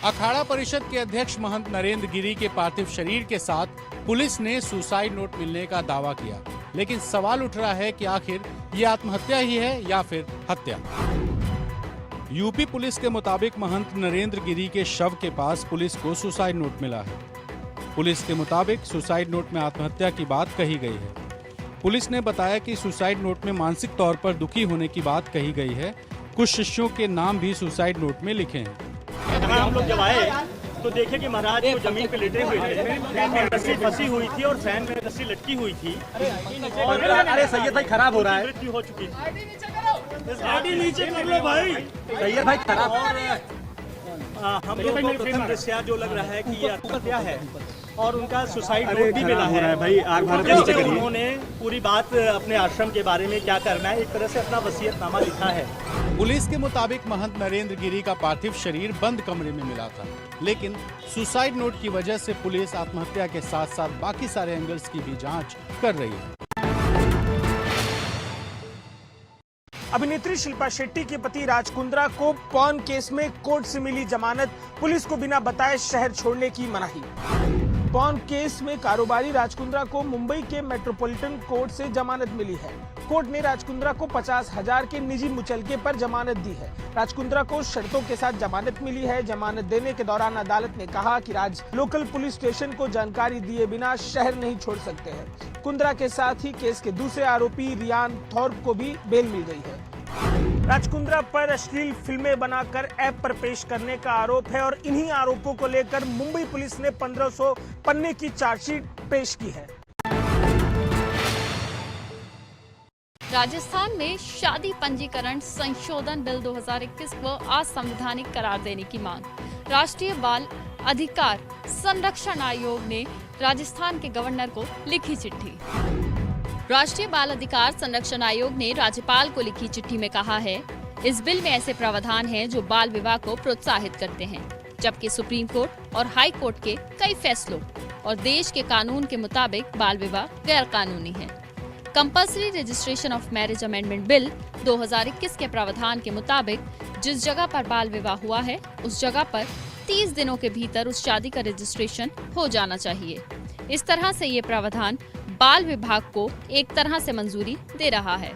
अखाड़ा परिषद के अध्यक्ष महंत नरेंद्र गिरी के पार्थिव शरीर के साथ पुलिस ने सुसाइड नोट मिलने का दावा किया, लेकिन सवाल उठ रहा है कि आखिर ये आत्महत्या ही है या फिर हत्या। यूपी पुलिस के मुताबिक महंत नरेंद्र गिरी के शव के पास पुलिस को सुसाइड नोट मिला है। पुलिस के मुताबिक सुसाइड नोट में आत्महत्या की बात कही गई है। पुलिस ने बताया कि सुसाइड नोट में मानसिक तौर पर दुखी होने की बात कही गई है। कुछ शिष्यों के नाम भी सुसाइड नोट में लिखे हैं। हम लोग जब आए तो देखे कि महाराज को जमीन पे लेटे हुए थे, रस्सी फंसी हुई थी और फैन में रस्सी लटकी हुई थी और अरे सैयद भाई खराब हो रहा है, मृत्यु हो चुकी थी। गाड़ी नीचे कर लो भाई, सैयद भाई खराब। हम लोग को प्रथम दृष्टया जो लग रहा है कि ये आत्महत्या है और उनका सुसाइड नोट भी मिला है भाई। उन्होंने पूरी बात अपने आश्रम के बारे में क्या करना है, एक तरह से अपना वसीयतनामा लिखा है। पुलिस के मुताबिक महंत नरेंद्र गिरी का पार्थिव शरीर बंद कमरे में मिला था, लेकिन सुसाइड नोट की वजह से पुलिस आत्महत्या के साथ साथ बाकी सारे एंगल्स की भी जांच कर रही है। अभिनेत्री शिल्पा शेट्टी के पति राज कुंद्रा को पॉर्न केस में कोर्ट से मिली जमानत, पुलिस को बिना बताए शहर छोड़ने की मनाही। पॉर्न केस में कारोबारी राज कुंद्रा को मुंबई के मेट्रोपॉलिटन कोर्ट से जमानत मिली है। कोर्ट ने राज कुंद्रा को 50,000 के निजी मुचलके पर जमानत दी है। राज कुंद्रा को शर्तों के साथ जमानत मिली है। जमानत देने के दौरान अदालत ने कहा कि राज लोकल पुलिस स्टेशन को जानकारी दिए बिना शहर नहीं छोड़ सकते हैं। कुंद्रा के साथ ही केस के दूसरे आरोपी रियान थॉर्प को भी बेल मिल गई है। राज कुंद्रा पर अश्लील फिल्में बनाकर ऐप पर पेश करने का आरोप है और इन्हीं आरोपों को लेकर मुंबई पुलिस ने 1500 पन्ने की चार्जशीट पेश की है। राजस्थान में शादी पंजीकरण संशोधन बिल 2021 को असंवैधानिक करार देने की मांग। राष्ट्रीय बाल अधिकार संरक्षण आयोग ने राजस्थान के गवर्नर को लिखी चिट्ठी। राष्ट्रीय बाल अधिकार संरक्षण आयोग ने राज्यपाल को लिखी चिट्ठी में कहा है, इस बिल में ऐसे प्रावधान हैं जो बाल विवाह को प्रोत्साहित करते हैं, जबकि सुप्रीम कोर्ट और हाई कोर्ट के कई फैसलों और देश के कानून के मुताबिक बाल विवाह गैर कानूनी है। Compulsory registration of marriage amendment bill 2021 के प्रावधान के मुताबिक जिस जगह पर बाल विवाह हुआ है उस जगह पर 30 दिनों के भीतर उस शादी का रजिस्ट्रेशन हो जाना चाहिए। इस तरह से ये प्रावधान बाल विभाग को एक तरह से मंजूरी दे रहा है।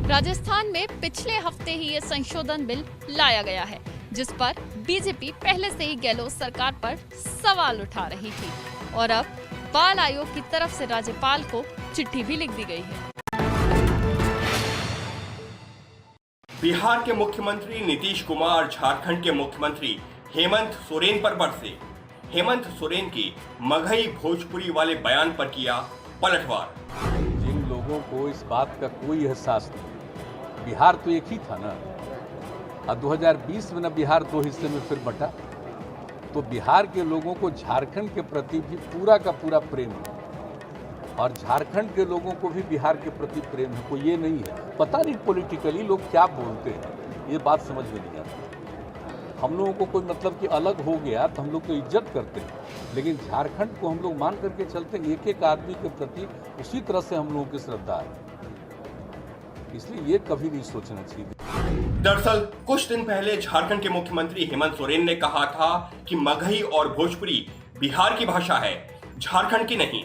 राजस्थान में पिछले हफ्ते ही ये संशोधन बिल लाया गया है, जिस पर बीजेपी पहले से ही गहलोत सरकार पर सवाल उठा रही थी और अब बाल आयोग की तरफ से राज्यपाल को चिट्ठी भी लिख दी गई है। बिहार के मुख्यमंत्री नीतीश कुमार झारखंड के मुख्यमंत्री हेमंत सोरेन पर बरसे। हेमंत सोरेन की मगही भोजपुरी वाले बयान पर किया पलटवार। जिन लोगों को इस बात का कोई एहसास नहीं, बिहार तो एक ही था ना, और 2020 में ना बिहार दो हिस्से में फिर बटा, तो बिहार के लोगों को झारखंड के प्रति भी पूरा का पूरा प्रेम है और झारखंड के लोगों को भी बिहार के प्रति प्रेम है। कोई ये नहीं है, पता नहीं पॉलिटिकली लोग क्या बोलते हैं, ये बात समझ में नहीं आती। हम लोगों को कोई मतलब कि अलग हो गया तो हम लोग तो इज्जत करते हैं, लेकिन झारखंड को हम लोग मान करके चलते हैं। एक एक आदमी के प्रति उसी तरह से हम लोगों की श्रद्धा है, इसलिए ये कभी नहीं सोचना चाहिए। दरअसल कुछ दिन पहले झारखंड के मुख्यमंत्री हेमंत सोरेन ने कहा था कि मगही और भोजपुरी बिहार की भाषा है, झारखंड की नहीं।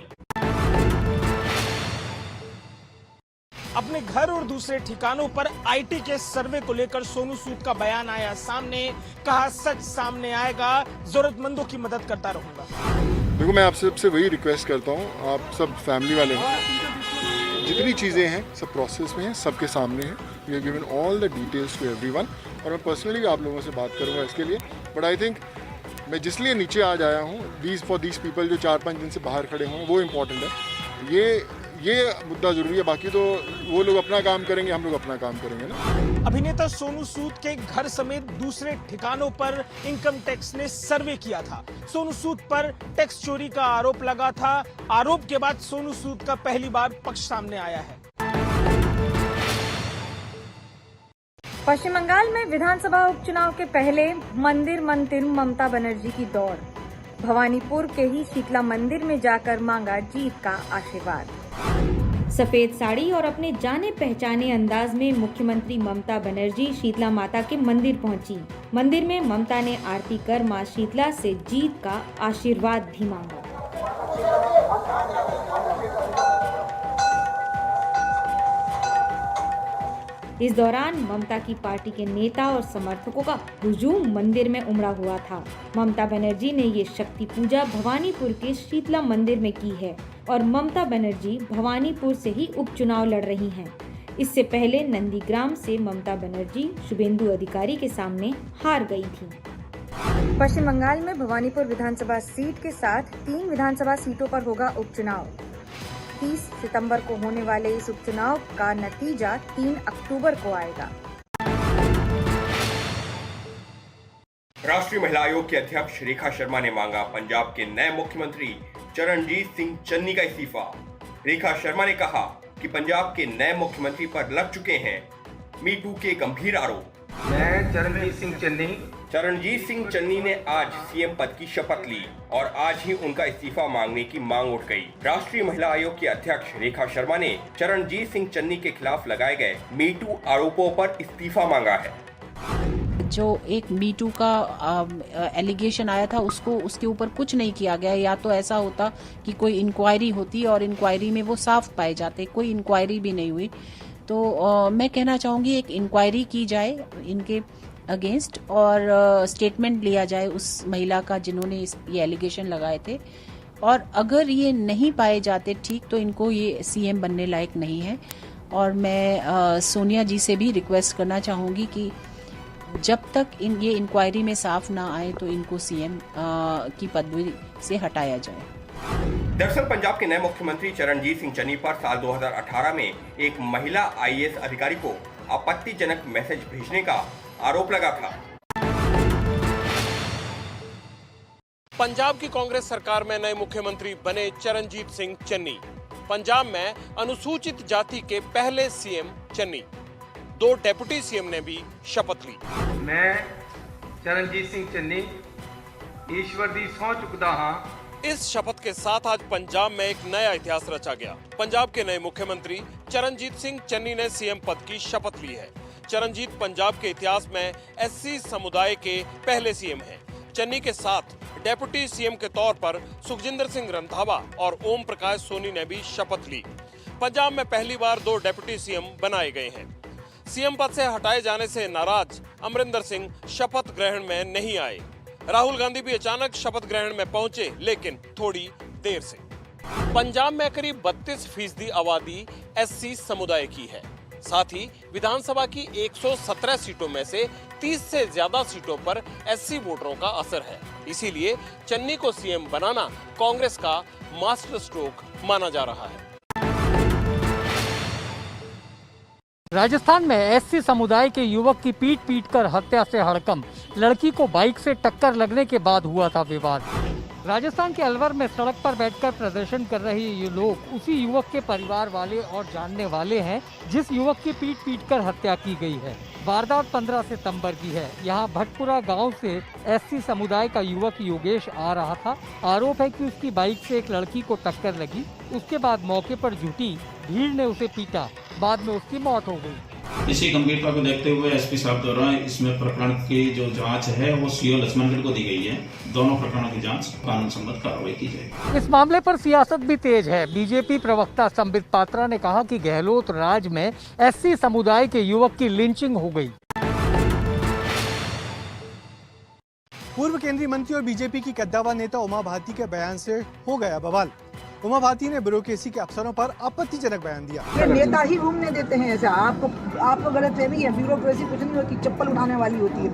अपने घर और दूसरे ठिकानों पर आईटी के सर्वे को लेकर सोनू सूद का बयान आया सामने। कहा, सच सामने आएगा, जरूरतमंदों की मदद करता रहूंगा। देखो, मैं आप सबसे वही रिक्वेस्ट करता हूँ, आप सब फैमिली वाले हैं, जितनी चीज़ें हैं सब प्रोसेस में हैं, सबके सामने हैं। We have given all the details to everyone और मैं पर्सनली आप लोगों से बात करूँगा इसके लिए। बट आई थिंक मैं जिसलिए नीचे आज आया हूँ, फॉर दीज पीपल जो 4-5 दिन से बाहर खड़े हों, वो इम्पोर्टेंट है। ये मुद्दा जरूरी है, बाकी तो वो लोग अपना काम करेंगे, हम लोग अपना काम करेंगे ना। अभिनेता सोनू सूद के घर समेत दूसरे ठिकानों पर इनकम टैक्स ने सर्वे किया था। सोनू सूद पर टैक्स चोरी का आरोप लगा था। आरोप के बाद सोनू सूद का पहली बार पक्ष सामने आया है। पश्चिम बंगाल में विधानसभा उपचुनाव के पहले मंदिर मंत्री ममता बनर्जी की दौड़। भवानीपुर के ही शीतला मंदिर में जाकर मांगा जीत का आशीर्वाद। सफेद साड़ी और अपने जाने पहचाने अंदाज में मुख्यमंत्री ममता बनर्जी शीतला माता के मंदिर पहुंची। मंदिर में ममता ने आरती कर मां शीतला से जीत का आशीर्वाद भी मांगा। इस दौरान ममता की पार्टी के नेता और समर्थकों का हुजूम मंदिर में उमड़ा हुआ था। ममता बनर्जी ने ये शक्ति पूजा भवानीपुर के शीतला मंदिर में की है और ममता बनर्जी भवानीपुर से ही उपचुनाव लड़ रही हैं। इससे पहले नंदीग्राम से ममता बनर्जी शुभेंदु अधिकारी के सामने हार गई थी। पश्चिम बंगाल में भवानीपुर विधानसभा सीट के साथ 3 विधानसभा सीटों पर होगा उपचुनाव। 30 सितंबर को होने वाले इस उपचुनाव का नतीजा 3 अक्टूबर को आएगा। राष्ट्रीय महिला आयोग की अध्यक्ष रेखा शर्मा ने मांगा पंजाब के नए मुख्यमंत्री चरणजीत सिंह चन्नी का इस्तीफा। रेखा शर्मा ने कहा कि पंजाब के नए मुख्यमंत्री पर लग चुके हैं मीटू के गंभीर आरोप। मैं चरणजीत सिंह चन्नी ने आज सीएम पद की शपथ ली और आज ही उनका इस्तीफा मांगने की मांग उठ गई। राष्ट्रीय महिला आयोग की अध्यक्ष रेखा शर्मा ने चरणजीत सिंह चन्नी के खिलाफ लगाए गए मीटू आरोपों पर इस्तीफा मांगा है। जो एक मीटू का एलिगेशन आया था उसके ऊपर कुछ नहीं किया गया। या तो ऐसा होता कि कोई इंक्वायरी होती और इंक्वायरी में वो साफ पाए जाते, कोई इंक्वायरी भी नहीं हुई। तो मैं कहना चाहूँगी एक इंक्वायरी की जाए इनके अगेंस्ट और स्टेटमेंट लिया जाए उस महिला का जिन्होंने ये एलिगेशन लगाए थे, और अगर ये नहीं पाए जाते ठीक तो इनको ये सीएम बनने लायक नहीं है। और मैं सोनिया जी से भी रिक्वेस्ट करना चाहूँगी कि जब तक ये इंक्वायरी में साफ ना आए तो इनको सीएम की पदवी से हटाया जाए। दरअसल पंजाब के नए मुख्यमंत्री चरणजीत सिंह चन्नी पर साल 2018 में एक महिला आईएएस अधिकारी को आपत्तिजनक मैसेज भेजने का आरोप लगा था। पंजाब की कांग्रेस सरकार में नए मुख्यमंत्री बने चरणजीत सिंह चन्नी। पंजाब में अनुसूचित जाति के पहले सीएम चन्नी। 2 डेप्यूटी सीएम ने भी शपथ ली। मैं चरणजीत सिंह चन्नी ईश्वर दी सौं चुकदा हां। इस शपथ के साथ आज पंजाब में एक नया इतिहास रचा गया। पंजाब के नए मुख्यमंत्री चरणजीत सिंह चन्नी ने सीएम पद की शपथ ली है। चरणजीत पंजाब के इतिहास में एससी समुदाय के पहले सीएम हैं। चन्नी के साथ डेप्यूटी सीएम के तौर पर सुखजिंदर सिंह रंधावा और ओम प्रकाश सोनी ने भी शपथ ली। पंजाब में पहली बार 2 डेप्यूटी सीएम बनाए गए हैं। सीएम पद से हटाए जाने से नाराज अमरिंदर सिंह शपथ ग्रहण में नहीं आए। राहुल गांधी भी अचानक शपथ ग्रहण में पहुंचे, लेकिन थोड़ी देर से। पंजाब में करीब 32% आबादी एससी समुदाय की है। साथ ही विधानसभा की 117 सीटों में से 30 से ज्यादा सीटों पर एससी वोटरों का असर है। इसीलिए चन्नी को सीएम बनाना कांग्रेस का मास्टर स्ट्रोक माना जा रहा है। राजस्थान में एससी समुदाय के युवक की पीट कर हत्या से हड़कंप। लड़की को बाइक से टक्कर लगने के बाद हुआ था विवाद। राजस्थान के अलवर में सड़क पर बैठकर प्रदर्शन कर रहे ये लोग उसी युवक के परिवार वाले और जानने वाले हैं जिस युवक की पीट कर हत्या की गई है। वारदात 15 सितंबर की है। यहाँ भटपुरा गांव से एससी समुदाय का युवक योगेश आ रहा था। आरोप है कि उसकी बाइक से एक लड़की को टक्कर लगी। उसके बाद मौके पर जुटी भीड़ ने उसे पीटा, बाद में उसकी मौत हो गई। इसी गंभीरता को देखते हुए एसपी साहब द्वारा इसमें प्रकरण की जो जांच है वो सीओ लक्ष्मणगढ़ को दी गई है। दोनों प्रकरणों की जांच कानून सम्मत कार्रवाई की जाएगी। इस मामले पर सियासत भी तेज है। बीजेपी प्रवक्ता संबित पात्रा ने कहा कि गहलोत राज में एससी समुदाय के युवक की लिंचिंग हो गई। पूर्व केंद्रीय मंत्री और बीजेपी की कद्दावर नेता उमा भारती के बयान से हो गया बवाल। उमा भारती ने ब्यूरोक्रेसी के अफसरों पर आपत्तिजनक बयान दिया। ये नेता ही घूमने देते हैं ऐसा। आपको गलतफहमी है। ब्यूरोक्रेसी कुछ नहीं होती, चप्पल उठाने वाली होती है।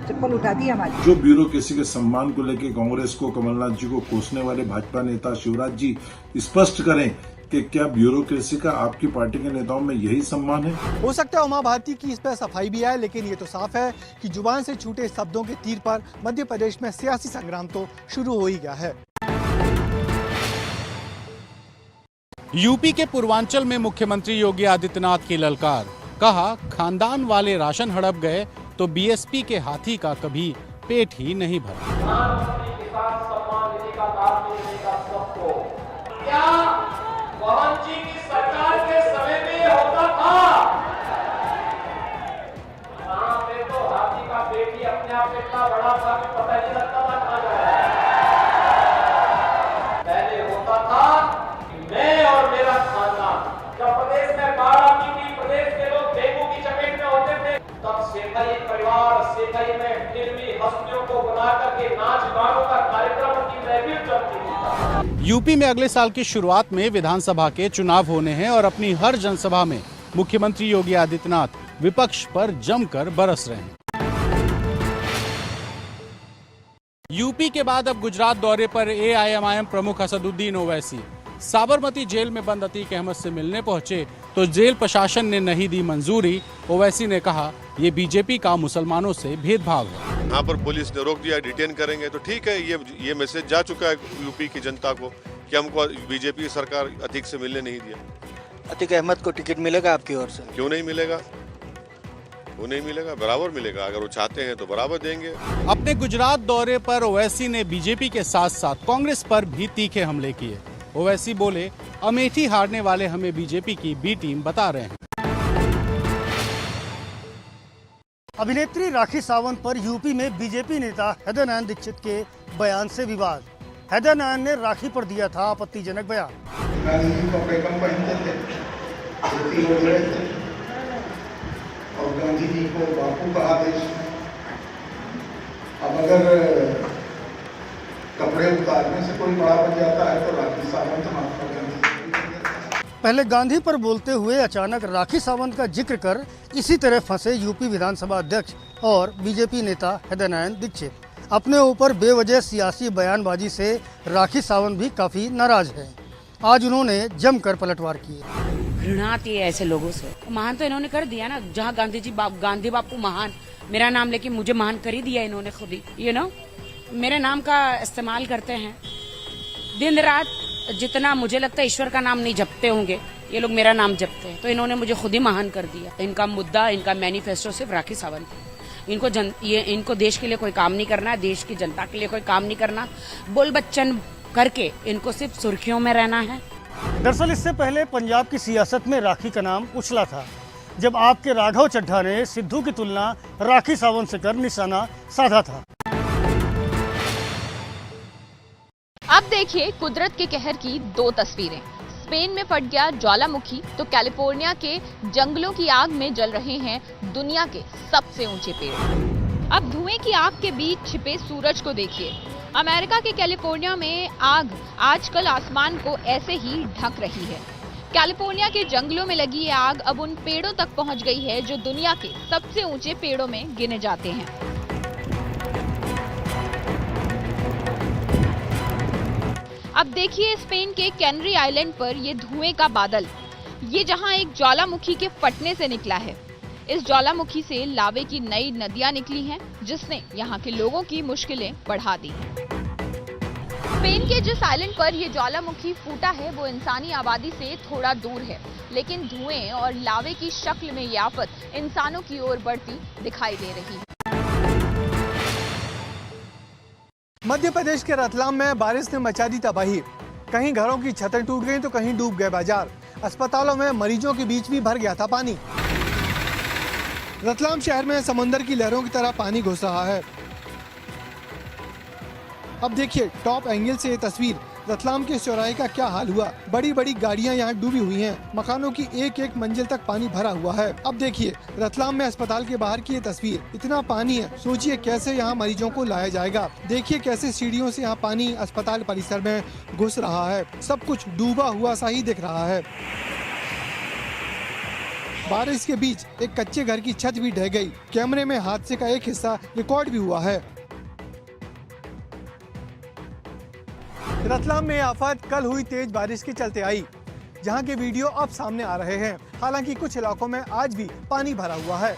चप्पल उठाती है हमारी। जो ब्यूरोक्रेसी के सम्मान को लेकर कांग्रेस को, कमलनाथ जी को कोसने वाले भाजपा नेता शिवराज जी स्पष्ट करें कि क्या ब्यूरोक्रेसी का आपकी पार्टी के नेताओं में यही सम्मान है? हो सकता है उमा भारती की इस पर सफाई भी आए, लेकिन ये तो साफ है कि जुबान से छूटे शब्दों के तीर पर मध्य प्रदेश में सियासी संग्राम तो शुरू हो ही गया है। यूपी के पूर्वांचल में मुख्यमंत्री योगी आदित्यनाथ की ललकार। कहा, खानदान वाले राशन हड़प गए तो बीएसपी के हाथी का कभी पेट ही नहीं भरा। क्या मोहन जी की आप इतना बड़ा था कि पता नहीं लगता था कहाँ जा रहा है। पहले होता था कि मैं और मेरा खानदान, जब प्रदेश में बाढ़ आती थी, प्रदेश के लोग डेंगू की चपेट में होते थे, तब सेठाई परिवार सेठाई में फिल्मी हस्तियों को बुला करके नाच गानों का कार्यक्रम की महफिल चलती थी। यूपी में अगले साल की शुरुआत में विधानसभा के चुनाव होने हैं और अपनी हर जनसभा में मुख्यमंत्री योगी आदित्यनाथ विपक्ष पर जमकर बरस रहे हैं। यूपी के बाद अब गुजरात दौरे पर एआईएमआईएम प्रमुख असदुद्दीन ओवैसी साबरमती जेल में बंद अतीक अहमद से मिलने पहुंचे तो जेल प्रशासन ने नहीं दी मंजूरी। ओवैसी ने कहा, ये बीजेपी का मुसलमानों से भेदभाव है। यहाँ पर पुलिस ने रोक दिया, डिटेन करेंगे तो ठीक है। ये मैसेज जा चुका है यूपी की जनता को कि हमको बीजेपी सरकार अतीक से मिलने नहीं दिया। अतीक अहमद को टिकट मिलेगा आपकी ओर से? क्यों नहीं मिलेगा, वो नहीं मिलेगा, बराबर मिलेगा। अगर वो चाहते हैं तो बराबर देंगे। अपने गुजरात दौरे पर ओवैसी ने बीजेपी के साथ साथ कांग्रेस पर भी तीखे हमले किए। ओवैसी बोले, अमेठी हारने वाले हमें बीजेपी की बी टीम बता रहे हैं। अभिनेत्री राखी सावंत पर यूपी में बीजेपी नेता हैदर नारायण दीक्षित के बयान से विवाद। हैदर नारायण ने राखी पर दिया था आपत्तिजनक बयान। गांधी जी को बेगम पहनते थे, धोती ओढ़े थे, और गांधी जी को बापू का आदेश। अब अगर कपड़े उतारने से कोई बड़ा बन जाता है तो राखी सावंत महात्मा गांधी। पहले गांधी पर बोलते हुए अचानक राखी सावंत का जिक्र कर इसी तरह फंसे यूपी विधानसभा अध्यक्ष और बीजेपी नेता हैदर नारायण दीक्षित। अपने ऊपर बेवजह सियासी बयानबाजी से राखी सावंत भी काफी नाराज हैं। आज उन्होंने जमकर पलटवार किए। घृणा आती है ऐसे लोगों से। महान तो इन्होंने कर दिया ना, जहाँ गांधी बापू महान, मेरा नाम लेके मुझे महान कर ही दिया इन्होंने खुद ही। मेरे नाम का इस्तेमाल करते हैं दिन रात। जितना मुझे लगता है ईश्वर का नाम नहीं जपते होंगे ये लोग, मेरा नाम जपते हैं। तो इन्होंने मुझे खुद ही महान कर दिया। इनका मुद्दा, इनका मैनिफेस्टो सिर्फ राखी सावंत है। इनको देश के लिए कोई काम नहीं करना है, देश की जनता के लिए कोई काम नहीं करना। बोल बच्चन करके इनको सिर्फ सुर्खियों में रहना है। दरअसल इससे पहले पंजाब की सियासत में राखी का नाम उछला था, जब आपके राघव चड्ढा ने सिद्धू की तुलना राखी सावंत से कर निशाना साधा था। अब देखिए कुदरत के कहर की दो तस्वीरें। स्पेन में फट गया ज्वालामुखी तो कैलिफोर्निया के जंगलों की आग में जल रहे हैं दुनिया के सबसे ऊंचे पेड़। अब धुएं की आग के बीच छिपे सूरज को देखिए। अमेरिका के कैलिफोर्निया में आग आजकल आसमान को ऐसे ही ढक रही है। कैलिफोर्निया के जंगलों में लगी ये आग अब उन पेड़ों तक पहुंच गई है जो दुनिया के सबसे ऊंचे पेड़ों में गिने जाते हैं। अब देखिए स्पेन के कैनरी आइलैंड पर ये धुएं का बादल, ये जहां एक ज्वालामुखी के फटने से निकला है। इस ज्वालामुखी से लावे की नई नदियां निकली हैं, जिसने यहां के लोगों की मुश्किलें बढ़ा दी। स्पेन के जिस आइलैंड पर ये ज्वालामुखी फूटा है वो इंसानी आबादी से थोड़ा दूर है, लेकिन धुएं और लावे की शक्ल में ये आफत इंसानों की ओर बढ़ती दिखाई दे रही है। मध्य प्रदेश के रतलाम में बारिश ने मचा दी तबाही। कहीं घरों की छतें टूट गईं तो कहीं डूब गए बाजार। अस्पतालों में मरीजों के बीच भी भर गया था पानी। रतलाम शहर में समंदर की लहरों की तरह पानी घुस रहा है। अब देखिए टॉप एंगल से ये तस्वीर। रतलाम के चौराहे का क्या हाल हुआ। बड़ी बड़ी गाड़ियां यहाँ डूबी हुई हैं। मकानों की एक एक मंजिल तक पानी भरा हुआ है। अब देखिए रतलाम में अस्पताल के बाहर की ये तस्वीर। इतना पानी है, सोचिए कैसे यहाँ मरीजों को लाया जाएगा। देखिए कैसे सीढ़ियों से यहाँ पानी अस्पताल परिसर में घुस रहा है। सब कुछ डूबा हुआ सा ही दिख रहा है। बारिश के बीच एक कच्चे घर की छत भी ढह गई। कैमरे में हादसे का एक हिस्सा रिकॉर्ड भी हुआ है। रतलाम में आफत कल हुई तेज बारिश के चलते आई, जहां के वीडियो अब सामने आ रहे हैं। हालांकि कुछ इलाकों में आज भी पानी भरा हुआ है।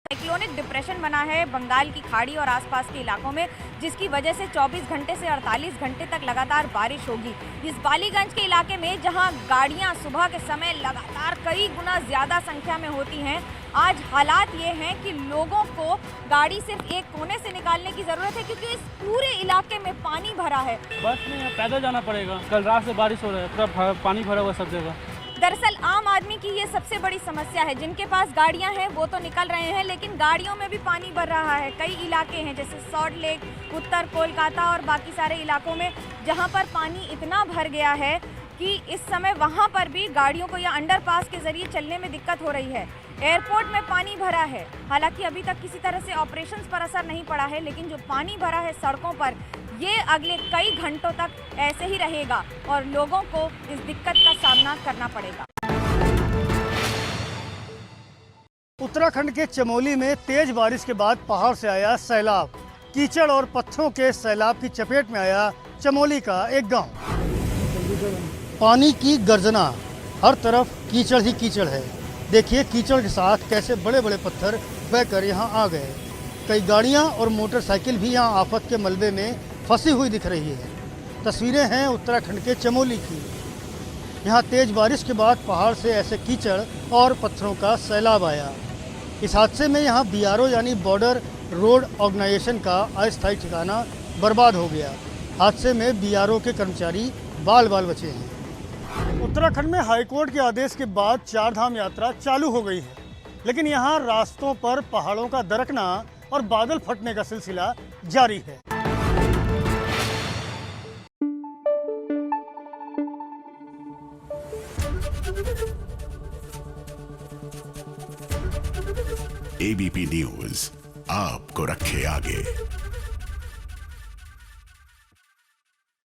साइक्लोनिक डिप्रेशन बना है बंगाल की खाड़ी और आसपास के इलाकों में, जिसकी वजह से 24 घंटे से 48 घंटे तक लगातार बारिश होगी। इस बालीगंज के इलाके में जहां गाड़ियां सुबह के समय लगातार कई गुना ज़्यादा संख्या में होती हैं, आज हालात ये हैं कि लोगों को गाड़ी सिर्फ एक कोने से निकालने की ज़रूरत है, क्योंकि इस पूरे इलाके में पानी भरा है। बस में पैदल जाना पड़ेगा। कल रात से बारिश हो रहा है, पूरा पानी भरा हुआ सब जगह। दरअसल आम आदमी की ये सबसे बड़ी समस्या है। जिनके पास गाड़ियां हैं वो तो निकल रहे हैं, लेकिन गाड़ियों में भी पानी भर रहा है। कई इलाके हैं जैसे सॉल्ट लेक, उत्तर कोलकाता और बाकी सारे इलाकों में जहां पर पानी इतना भर गया है कि इस समय वहां पर भी गाड़ियों को या अंडरपास के जरिए चलने में दिक्कत हो रही है। एयरपोर्ट में पानी भरा है। हालांकि अभी तक किसी तरह से ऑपरेशंस पर असर नहीं पड़ा है, लेकिन जो पानी भरा है सड़कों पर, ये अगले कई घंटों तक ऐसे ही रहेगा और लोगों को इस दिक्कत का सामना करना पड़ेगा। उत्तराखंड के चमोली में तेज बारिश के बाद पहाड़ से आया सैलाब। कीचड़ और पत्थरों के सैलाब की चपेट में आया चमोली का एक गांव। पानी की गर्जना, हर तरफ कीचड़ ही कीचड़ है। देखिए कीचड़ के साथ कैसे बड़े बड़े पत्थर बहकर यहाँ आ गए। कई गाड़ियाँ और मोटरसाइकिल भी यहाँ आफत के मलबे में फंसी हुई दिख रही है। तस्वीरें हैं उत्तराखंड के चमोली की। यहाँ तेज बारिश के बाद पहाड़ से ऐसे कीचड़ और पत्थरों का सैलाब आया। इस हादसे में यहाँ BRO यानी बॉर्डर रोड ऑर्गेनाइजेशन का अस्थायी ठिकाना बर्बाद हो गया। हादसे में BRO के कर्मचारी बाल बाल बचे हैं। उत्तराखंड में हाईकोर्ट के आदेश के बाद 4 धाम यात्रा चालू हो गई है, लेकिन यहाँ रास्तों पर पहाड़ों का दरकना और बादल फटने का सिलसिला जारी है। ABP न्यूज आपको रखे आगे।